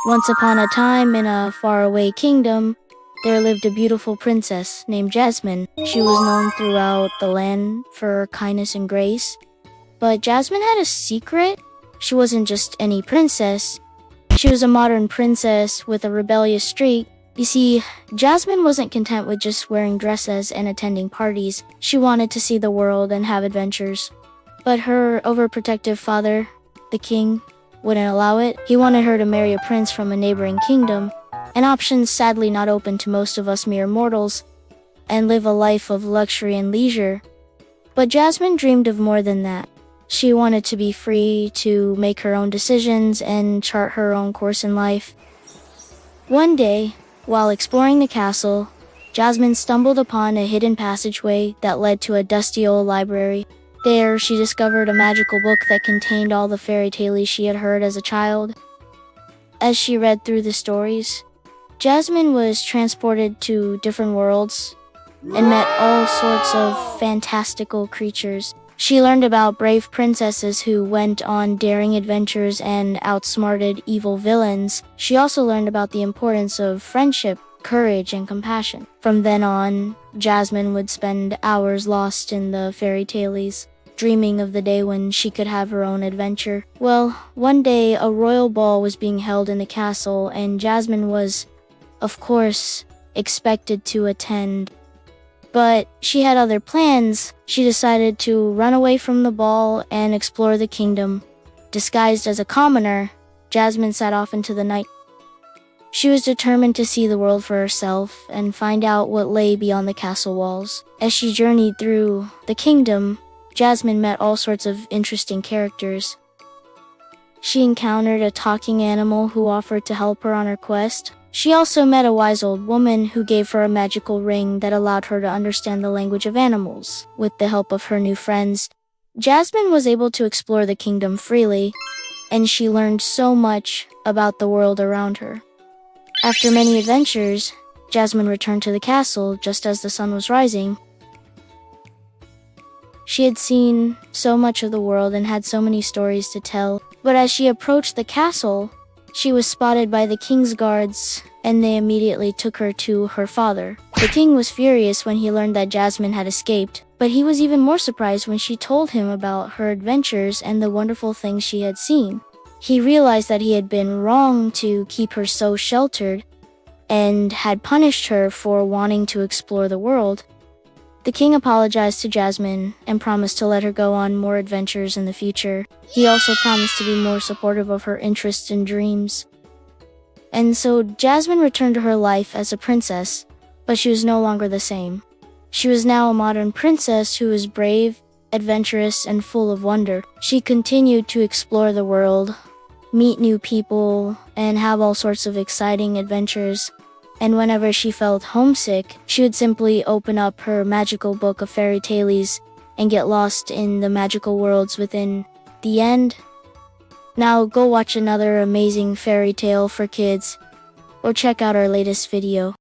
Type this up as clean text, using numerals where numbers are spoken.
Once upon a time, in a faraway kingdom, there lived a beautiful princess named Jasmine. She was known throughout the land for her kindness and grace. But Jasmine had a secret. She wasn't just any princess. She was a modern princess with a rebellious streak. You see, Jasmine wasn't content with just wearing dresses and attending parties. She wanted to see the world and have adventures. But her overprotective father, the king, wouldn't allow it. He wanted her to marry a prince from a neighboring kingdom, an option sadly not open to most of us mere mortals, and live a life of luxury and leisure. But Jasmine dreamed of more than that. She wanted to be free to make her own decisions and chart her own course in life. One day, while exploring the castle, Jasmine stumbled upon a hidden passageway that led to a dusty old library. There, she discovered a magical book that contained all the fairy tales she had heard as a child. As she read through the stories, Jasmine was transported to different worlds and met all sorts of fantastical creatures. She learned about brave princesses who went on daring adventures and outsmarted evil villains. She also learned about the importance of friendship, courage, and compassion. From then on, Jasmine would spend hours lost in the fairy tales, dreaming of the day when she could have her own adventure. Well, one day a royal ball was being held in the castle, and Jasmine was, of course, expected to attend. But she had other plans. She decided to run away from the ball and explore the kingdom. Disguised as a commoner, Jasmine set off into the night. She was determined to see the world for herself and find out what lay beyond the castle walls. As she journeyed through the kingdom, Jasmine met all sorts of interesting characters. She encountered a talking animal who offered to help her on her quest. She also met a wise old woman who gave her a magical ring that allowed her to understand the language of animals. With the help of her new friends, Jasmine was able to explore the kingdom freely, and she learned so much about the world around her. After many adventures, Jasmine returned to the castle just as the sun was rising. She had seen so much of the world and had so many stories to tell, but as she approached the castle, she was spotted by the king's guards, and they immediately took her to her father. The king was furious when he learned that Jasmine had escaped, but he was even more surprised when she told him about her adventures and the wonderful things she had seen. He realized that he had been wrong to keep her so sheltered and had punished her for wanting to explore the world. The king apologized to Jasmine and promised to let her go on more adventures in the future. He also promised to be more supportive of her interests and dreams. And so Jasmine returned to her life as a princess, but she was no longer the same. She was now a modern princess who was brave, adventurous, and full of wonder. She continued to explore the world, meet new people, and have all sorts of exciting adventures. And whenever she felt homesick, she would simply open up her magical book of fairy tales and get lost in the magical worlds within. The end. Now go watch another amazing fairy tale for kids, or check out our latest video.